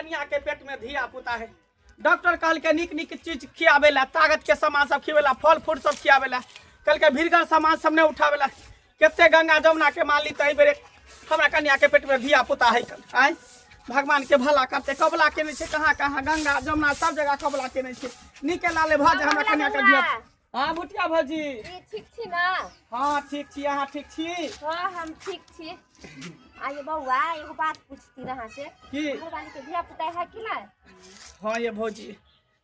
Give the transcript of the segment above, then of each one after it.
कन्या के पेट में धिया पुता है। डॉक्टर कहल के निक निक चीज खियावेला, ताकत के सामान सब खियावेला, फल फ्रूट सब खियावेला, कल के भीड़गल सामान सब नहीं उठावेला। केते गंगा जमुना के माली तई बेरे हमरा कन्या के पेट में धिया पुता है। आय भगवान के भला करते कबला के नहीं कहाँ कहाँ गंगा जमुना सब जगह कबला के नहीं निके लाले भज हमरा कन्या के धिया। हाँ बुटिया भौजी ठीक छी ना? हाँ ठीक छी, अहाँ ठीक छी? हाँ हम ठीक छी। आइए बउआ एगो बात पूछती रहा से की भगवान के धिया पुता है कि ना? हाँ ये भौजी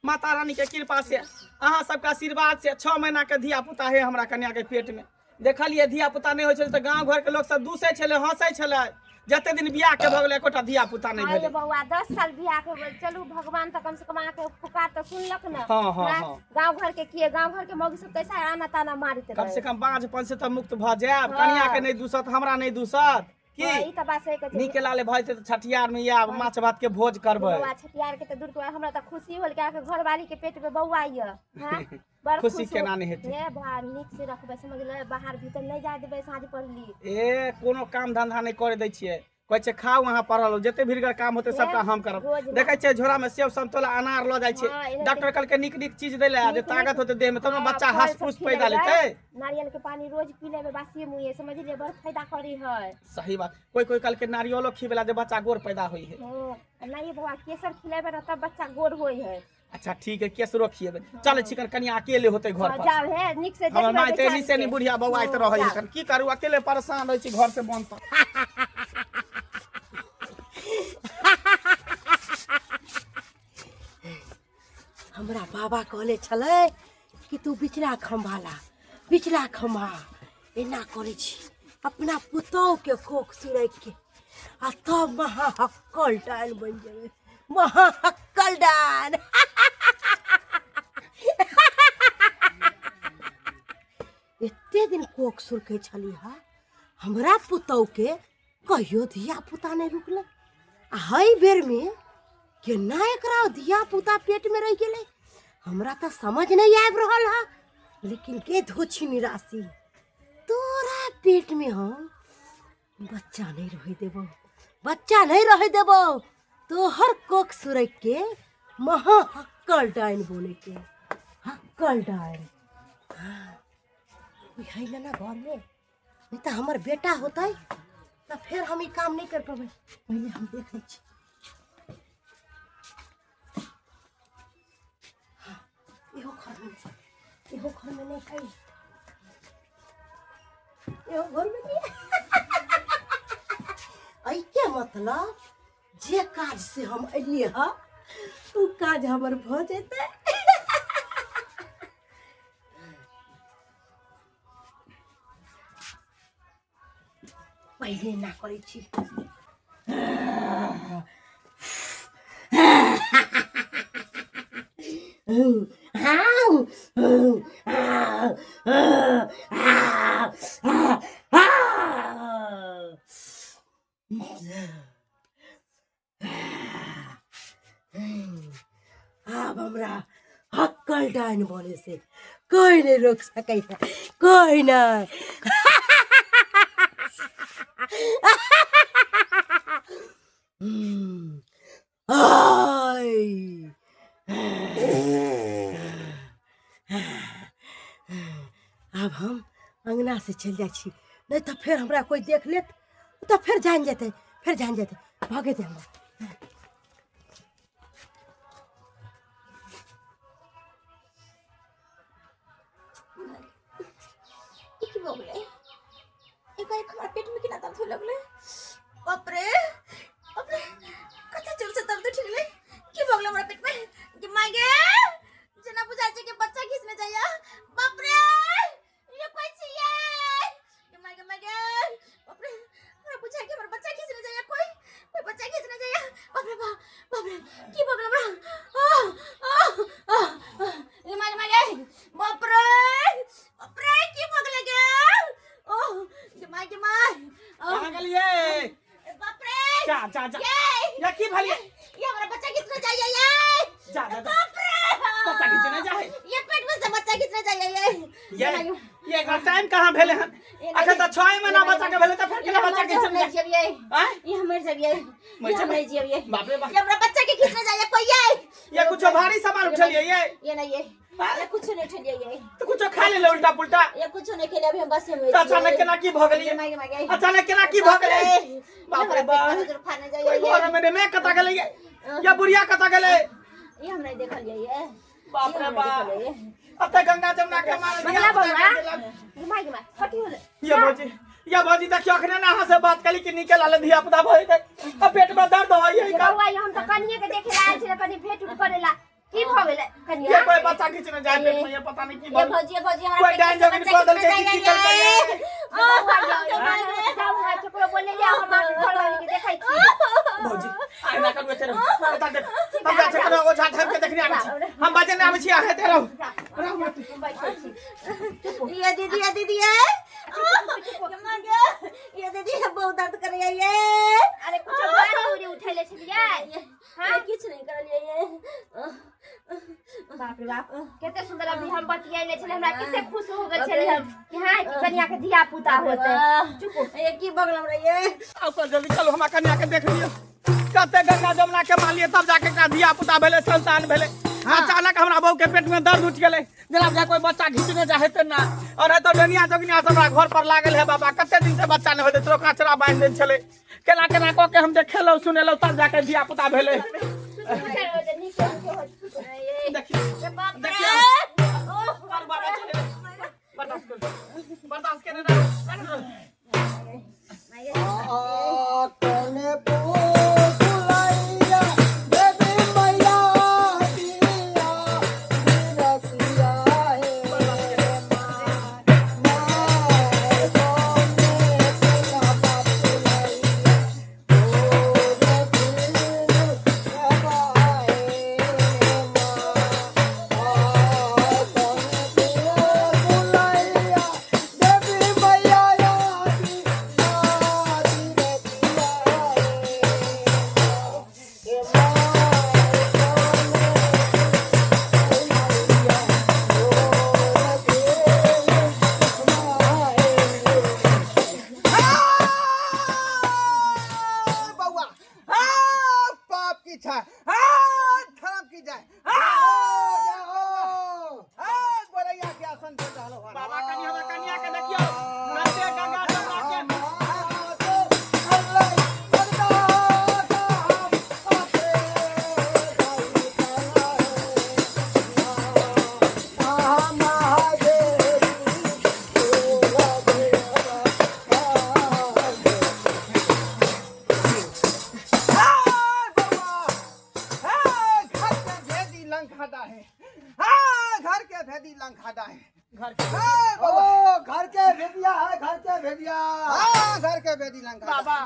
माता रानी के कृपा से अहाँ सबका आशीर्वाद से 6 महीना के धिया पुता है हमरा कन्या के पेट में। देखलिए धिया पुता नहीं हो तो गाँव घर के लोग सब दूसरे छले हंसे छले, जते दिन बियाह के भगले एकोटा धिया पुता नहीं भेले। बउआ 10 साल बियाह के चलू भगवान तो कम से कम आके पुकार तो सुनलक ना। हाँ हाँ हाँ गांव घर के किए गांव घर के मौगी सब कैसा आना ताना मारते कम से कम बाँझपन से तो मुक्त भ जाब। कन्या के नहीं दूसत हमरा नहीं दूसत की ई त बात सही कहै निके लाले भज ते छठियार में या माछ भात के भोज करबै। बउआ छठियार के त दूर के हमरा त खुशी होल के आके घरवाली के पेट में बउआ आइय। हां बड़ खुशी केना नहीं हेतै? ए बा नीक से रखबे समझ ले, बाहर भीतर नहीं जा देबे साँझ पड़ली। ए कोनो काम धंधा नहीं करे दै छियै, कहै छै खाओ वहाँ पढ़ल जते भीड़गर काम होते सबटा हम करब। देखै छै झोरा में सेब संतोला अनार ल जाइ छै, डॉक्टर कहल के निक निक चीज दैले जे ताकत होते देह में, तब न बच्चा हंस फूस पैदा लेतै। नारियल के पानी रोज पी लेबे बासी मुंह समझ ले, बड़ फायदा करी है। सही बात, कोई कोई कहल के नारियलो खिबेला जे बच्चा गोर पैदा होई है। नहीं बउआ केसर खिलेबे न तब बच्चा गोर होई है। अच्छा ठीक है केसरो खिएबे। चले चिकन कनिया अकेले होते घर पर जाओ है निक से हमर माय तेली से नहीं बुढ़िया बउआ त रहै है, की करू अकेले परेशान रहै छी घर से बंद पर। हमरा बाबा कहले छले कि तू बिचला खम्भाला, बिचला खम्भा एना करे छी अपना पुतौ के कोख सुरैक के आ तब महाहक्कल डान बन जेबे, महाहक्कल डान। एते दिन कोख सुरके छली हा, हमरा पुतौ के कहियो धिया पुता नहीं रुकले। आ हई बेर में केना एकरा धिया पुता पेट में रह गेले हमरा तो समझ नहीं आब रहल हा। लेकिन के धोछी निराशी तोरा पेट में हम बच्चा नहीं रह देबो, बच्चा नहीं रह देबो। तोहर कोख सुरक के महाहक्कल डाइन बोले के हक्कल डाइन। है ना घर में नहीं तो हमार बेटा होता है तो फिर हम ये काम नहीं कर पाबे। पहले हम देख ली इहो घर में नहीं है, इहो घर में नहीं है। आई के मतलब जे काज से हम अलिए हा उ काज हमर भ जेते। पहले ना करे छी अब हमरा हक्कल डाइन बोले से कोई नहीं रोक सके, कोई नहीं। अब हम अंगना से चल जाए छी, नहीं तो फिर हमरा कोई देख लेत तो फिर जान जेते, फिर जान जेते भागे दे हमरा। पेट में कितना दर्द होने लगले, बाप रे बाप रे कते जोर से दर्द उठले की भगले हमरा पेट में कि माय गे जना बुझाय छै कि बच्चा खींचने जाया। बाप रे ये कोई छिए कि माय गे बाप रे हमरा बुझाय कि हमरा बच्चा खींचने जाया, कोई बच्चा खींचने जाया। बाप रे की भगले हमरा ये माय गे बाप रे की भगले गे माय कहां गेलिए? बाप रे जा जा जा या की भलिए ये हमरा बच्चा खींचने जाइए ये जा जा बाप रे बच्चा खींचने जाए ये पेट में से बच्चा खींचने जाइए ये का टाइम कहां भेले हन? अखन त 6 महीना बच्चा के भेले त फिर केना बच्चा खींचने जाए? ये हमर जब ये बाप रे बाप ये हमरा बच्चा के खींचने जाइए कोई ये कुछ भारी सामान उठलिए ये नहीं ये कुछ नहीं उठलिए ये तो कुछ खा ले उल्टा पुल्टा ये कुछ नहीं खेले अभी हम बस में अचानक केना की भ गेलिए अचानक केना की भ गेले बाप रे बाप खाने जाइए घर में मैं कता गेले ये बुढ़िया कता गेले ये हम नहीं देखलिए ये बाप रे बाप अते गंगा जमुना के मार बगला बउआ घुमा घुमा फटी होले ये भौजी देखियो अखने ना अहाँ से बात कली कि निकल आले धिया पुता भई गई अब पेट में दर्द होई है का बउआ हम तो कनिया के देखे आए छे कनी भेट उठ करेला की भ गेले कनिया ये कोई बच्चा खींचने जाए पेट में ये पता नहीं की ये भौजी हमरा कोई डाइन जमीन को दल के की कर के बउआ चकरो बोले ले हम घर वाली के देखै छी भौजी आइ ना कर बेटे बता दे हम जा चकरो को झाट के देखने आबै छी हम बजने आबै छी आहे ते रहो ये दीदी है ये दीदी बहुत दर्द कर रही है ये अरे कुछ बारी उड़ी उठैले छलिए हां कुछ नहीं कर लिए ये बाप रे बाप केते सुंदर अभी हम बतियाइले छले हमरा केते खुश हो गेल छले हम कि हां कन्या के धिया पुता होते चुप ये की बगलम रही है आओ तो जल्दी चलो हम कन्या के देख लियो कते गंगा जमुना के मालिए तब जाके का धिया पुता भेले संतान भेले अचानक हमरा बहू के पेट में दर्द उठ गेले जनाब जा कोई बच्चा घिचने जाहे त ना और तो दुनिया जगनिया सब घर पर लागल है बाबा कते दिन से बच्चा न होते तो काचरा बांध दे छले केना केना को के हम देखेलो सुनेलो तब जाके धिया पुता भेले देखिए बाप रे बर्दाश्त करे ना कोने पुलाइया देवी मैया दिया रखिया है बाबा कन्या के देखियो कते गंगा जमुना के बाबा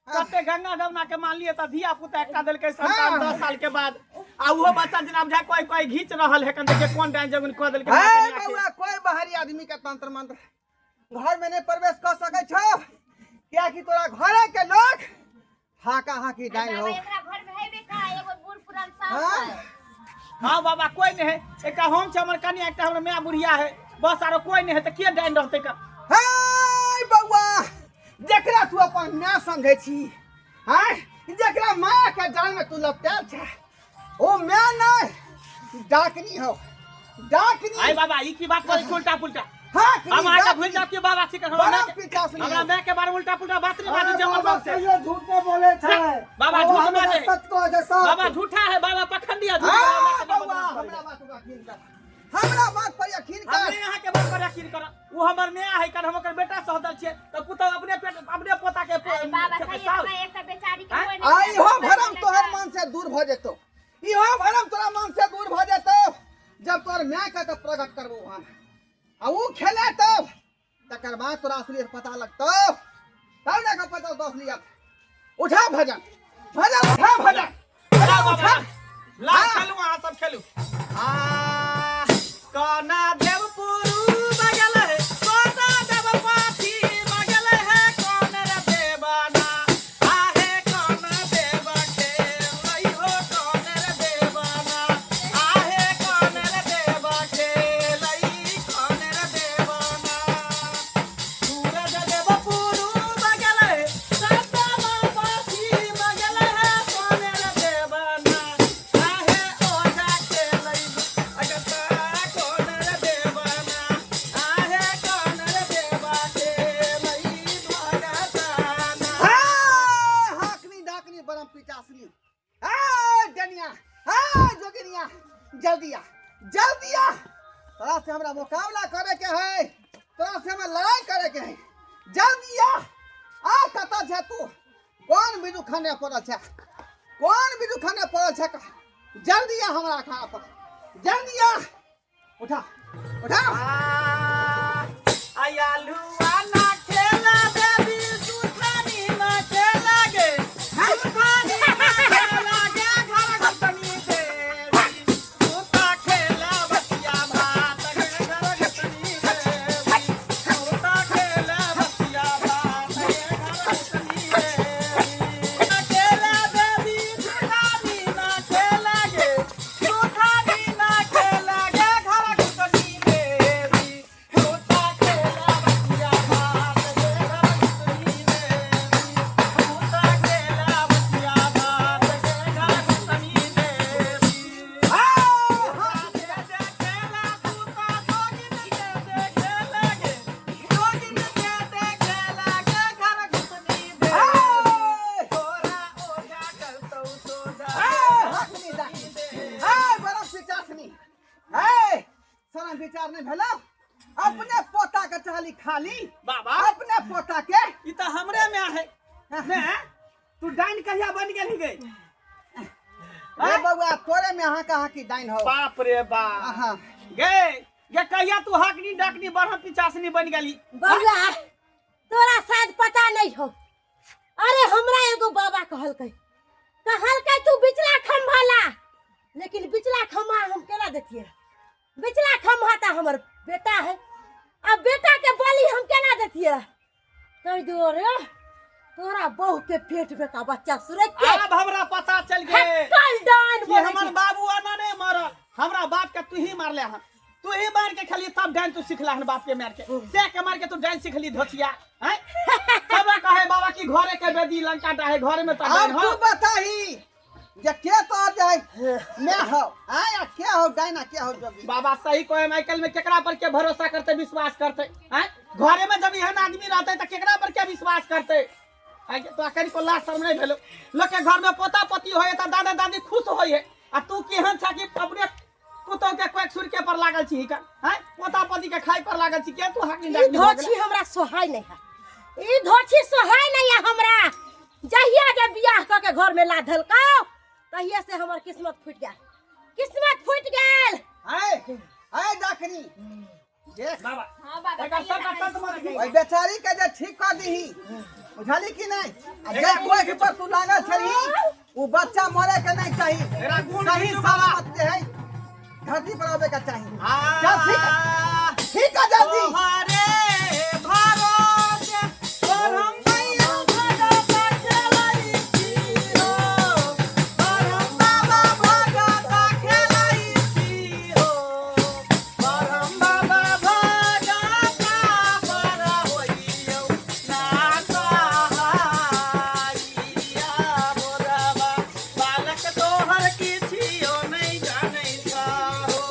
कते गंगा जमुना के मान लिए त धिया पुता एकटा देल के संतान 10 साल के बाद आ वो बच्चा जनाब जा कोई घीच रहल है कन के कोन टाइम जमीन को देल के कोई बाहरी आदमी के तंत्र मंत्र घर में नहीं प्रवेश कर सके छो क्या कि तोरा घरे के लोग हाका हाकी डाइन हो एकरा घर में हेबे का एगो बूढ़ पुरान सास है हां बाबा कोई नहीं है एकटा हम छ हमर कन्या एकटा हमर मां बुढ़िया है बस आरो कोई नहीं है त के डाइन रहते का हे बउआ जेकरा तू अपन मां संगे छी हैं जेकरा मां के जान में तू लपटेल छ ओ मां नहीं डाकनी हो डाकनी आई बाबा ई की बात कर उल्टा पुल्टा हां हम आके भूल जा के बाबा छी बड़ा पिता सुन हमरा मैं के बारे उल्टा पुल्टा बात नहीं बात जमल बात से ये झूठ नहीं बोले छै बाबा झूठ बात सच को जे सब बाबा झूठा है बाबा पखंडिया बउआ हमरा बात पर यकीन कर हमने यहाँ के बात पर यकीन कर वो हमर नया है कर हम ओकर बेटा सहदल छे त पुतौ अपने पेट अपने पोता के बाबा सही है एकटा बेचारी के कोई नहीं आई हो भरम तोहर मन से दूर भ जेतो ई हो भरम तोरा मन से दूर भ जेतो जब तोर मां के त प्रकट करबो हम आ ऊ खेले तब तकर बाद तोरा असलियत पता लगतो तब ना का पता दस लिया उठा भजन भजन उठा भजन चला बाबा ला खेलू अहाँ सब खेलू काना देव पुरु बगल है काना देव पाथी बगल है कौन रे देवाना आहे कौन देव के लई हो कौन रे देवाना आहे कौन रे देव के लई कौन रे देवाना सूरज देव पुरु बगल है सत्ता पाथी बगल है कौन रे डनिया जोगिनिया जल्दी आ तोरा से हमरा मुकाबला करे के है, तोरा से हमरा लड़ाई करे के है। जल्दी आ कता छै तू? कौन बिजू खाने पड़ल छै? जल्दी आ हमरा खाना पर, जल्दी आ। उठा आयालुआ ना खेला बेबी सुथानी ना खेला गे सुथानी ना खेला गे घर घटनी देवी सुता खेला बतिया भात गे घर घटनी देवी सुता खेला बतिया भात गे घर घटनी देवी खेला बेबी सुथानी ना खेला गे सुथानी ना खेला गे घर घटनी देवी सुता खेला बतिया भात गे घर घटनी देवी सुता खेला बतिया भात गे घर घटनी देवी विचार नहीं भेलो अपने पोता के चाली खाली बाबा अपने पोता के ई त हमरे में है ने तू डाइन कहिया बन गेली गई ए बउआ तोरे में कहाँ की डाइन हो। बाप रे बाप आहा। गे कहिया तू हकनी डकनी बढ़न पिचासनी बन गेली बउआ तोरा शायद पता नहीं हो। अरे हमरा एगो बाबा कहलकै तू बिचला खंभा ला, लेकिन बिचला खंभा हम केना देतिए? बिचला खंभा त हमर बेटा है, अब बेटा के बलि हम केना देतिए? कह दो रे तोरा बहू के पेट में का बच्चा सुरत के अब हमरा पता चल गए कल डान कि हमर बाबू आना नहीं मरल, हमरा बाप के तू ही मारले हन, तू ही मार के खाली तब डाइन तू सिखला हन बाप के मार के से के मार के तू डाइन सिखली धोतिया हैं। तब कहे बाबा की घरे के बेदी लंका है घरे में तो डाइन अब हो। तू बताही जे के तो जाय मैं हो आया क्या हो डाइना क्या हो जोगी। बाबा सही कोई माइकल में केकरा पर के भरोसा करते विश्वास करते हैं? घरे में जब यहन आदमी रहते तो केकरा पर के विश्वास करते? तो अखन को लाश शर्म नहीं भेलो। लोग के घर में पोता पोती होए त दादा दादी खुश होए आ तू केहन छ कि अपने कुतो के कोई सुर के पर लागल छी का हैं? पोता पोती के खाई पर लागल छी के तू हकनी ई डाकनी धोछी हमरा सोहाय नहीं है, ई धोछी सोहाय नहीं है हमरा। जहिया के बियाह क के घर में लाधल का तहिया से हमर किस्मत फूट गेल। आए डाकनी देख बाबा हां बाबा एकर सब का तंत मत ओई बेचारी के जे ठीक कर दीही बुझाली कि नहीं? आ जे कोई के पर तू लागल छही वो बच्चा मरे के नहीं चाहिए, मेरा गुण सही नहीं बाबा। सलामत है धरती पर आवे का चाहिए। आ चल ठीक है जल्दी। तोहरे भरोसे पर हम मैया भगता खेलाई छी हो, पर हम बाबा भगता खेलाई छी हो, पर हम बाबा भगता पर होइयो ना सहाइया मोरबा बालक तोहर किछियो नहीं जानै छहो।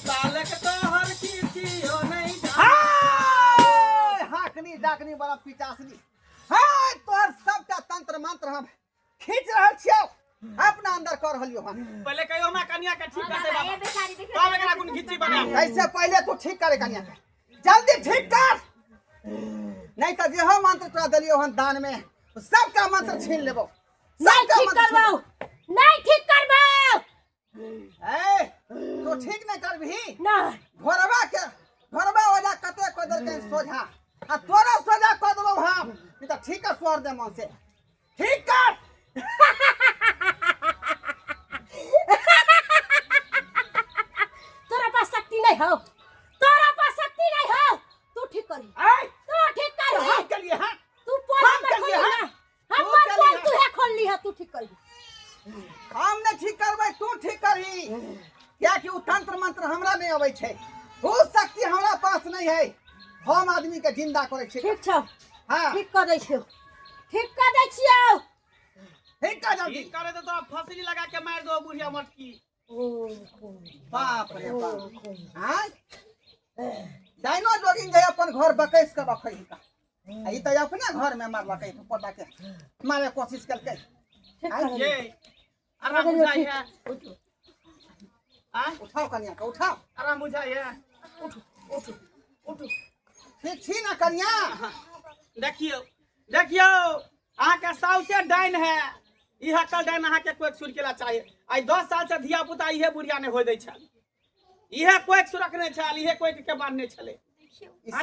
बालक तोहर किछियो नहीं हाकनी डाकनी बड़ा पिचासनी हाय तोहर सबका तंत्र मंत्र हम खींच रहल छियौ अपना अंदर कर रहलियो हम। पहले कहियो हमरा कन्या के ठीक करते बाबा ये बाबा बेचारी देखे तब एकरा गुण घिची बना। ऐसे पहले तू ठीक करे कन्या के, जल्दी ठीक कर नहीं तो जे हम मंत्र तोरा देलियो हन दान में सबका मंत्र छीन लेबो। नहीं ठीक करबो, नहीं ठीक करबो। ए तू ठीक नहीं करबही ना घरवा ओजा कते कदर के सोझा आ तोरा सोझा क देबो हम नहीं तो ठीक है स्वर दे मन से ठीक कर। तोरा पास शक्ति नहीं हो, तोरा पास शक्ति नहीं हो। तू ठीक करी, तू ठीक कर हम के लिए हां तू पोल हम में कर खोल लिए, ना, हाँ? हम तू कर पोल लिए, तू है खोल ली है, तू ठीक करी। हम नहीं ठीक करबै तू ठीक करही क्या कि उ तंत्र मंत्र हमरा नहीं आबै छै, वो शक्ति हमरा पास नहीं है। हम आदमी के जिंदा करे छी। ठीक छौ, हां ठीक कर दै छियौ, ठीक कर दै छियौ। ठीक कर जल्दी। ठीक करे तो तोरा फसली लगा के मार दो बुढ़िया मटकी। बाप रे बाप हां डाइनो जोगिंग जे अपन घर बकैस के रखै का ई त अपने घर में मारलकै पोता के मारे कोशिश करके। ये आराम बुझाइए उठो उठाओ कन्या का उठाओ। आराम बुझाइए उठो उठो उठो ठीक छी ना कन्या? देखियो देखियो अहाँ के साउसे डाइन है इहा कल डाइन अहाँ के कोई सुर केला चाहिए आई 10 साल से धिया पुता इहे बुढ़िया ने होय दै छल इहे कोई सुरक नहीं छल इहे कोई के बात नहीं छले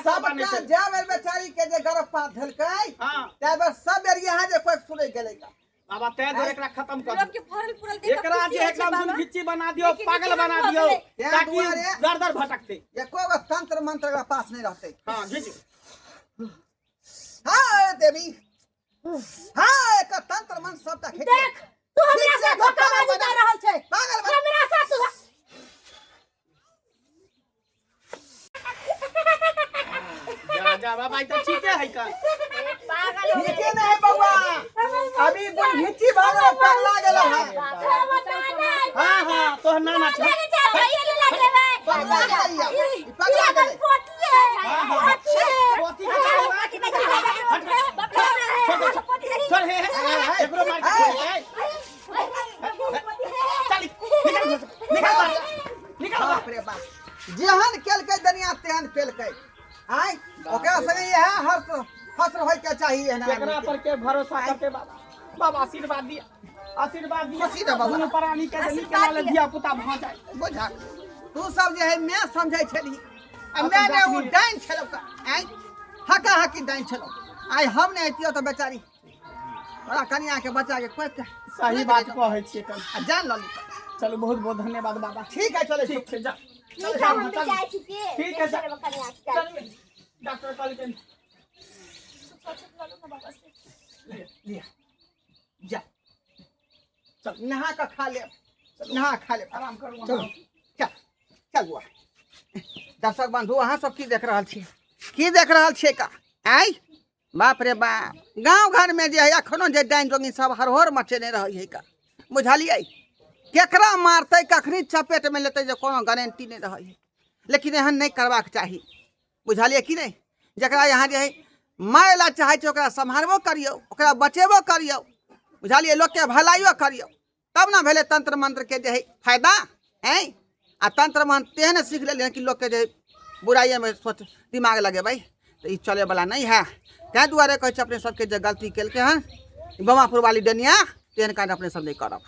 सब का जाब बेचारी के जे गर्भपात धलकै हां तै बस सब एरिया है जे कोई सुनै गेलै का बाबा तै दर एकरा खत्म कर लोग के भरल पुरल देख एकरा जे एकदम गुल गिच्ची बना दियो पागल बना दियो ताकि दर दर भटकते एको गो तंत्र मंत्र के पास नहीं रहते। हां घिच हां देवी हां एक तंत्र मंत्र सबटा खींच देख तू हमरा से धोखाबाजी कर रहल छै पागल बना हमरा से तू जा बाबा ई तो ठीक है का पागल हो ठीक है नहीं बउआ अभी बुन घिची भागो पगला गेलो है। हां हां तो नाना छ पगला गेलै ई पगला गेलै पोती के चल हे एकरो मार के चल निकल बाप रे बाप जेहन केलकै दुनिया तेहन पेलकै आय ओकरा संगे यह हर्ष होय के चाहिए ना एकरा पर के भरोसा करते बाबा बाबा आशीर्वाद दिया खुशी दे बाबा। दुनू प्राणी के जनी के लाल धिया पुता भ जाए बुझा तू सब जे है मैं समझै छली आ मैंने वो डाइन छलो का आय हका हकी डाइन छलो आय हम ने एतियो तो बेचारी बड़ा कन्या के बच्चा के कोई सही बात कहै छियै कल आ जान लली चलो बहुत बहुत धन्यवाद बाबा ठीक है चले ठीक है जा ठीक है हम भी जाए छिके ठीक है, तेरे बकरिया के चलिए डॉक्टर कल के लिया जा चल नहा का खा ले नहा खा ले आराम करू चलो चल चल बुआ दर्शक बंधु अहाँ सब की देख रहल छी की देख रहल छियै का आय बाप रे बाप गांव घर में जे है अखनो जे डाइन जोगिन सब हरहर मचेने रहै है का बुझलियै केकरा मारतै कखनी चपेट में लेतै जे कोनो गारंटी नहीं रहै है लेकिन एहन नहीं करबाक चाही बुझलियै कि नहीं जकरा यहाँ जे है माय ला चाहे छै ओकरा सम्हारबो करियौ ओकरा बचेबो करियौ बुझलियै लोग के भलाइयो करियौ तब ना भेले तंत्र मंत्र के जे है फायदा है आ तंत्र मंत्र तेहन सीख लेलियै कि लोग के जे बुराइये में सोच दिमाग लगे भाई तो ई चले वाला नहीं है तैं दुआरे कहै छै अपने सबके जे गलती केलकै हन बमापुर वाली डनिया तेहन काज अपने सब नहीं करब।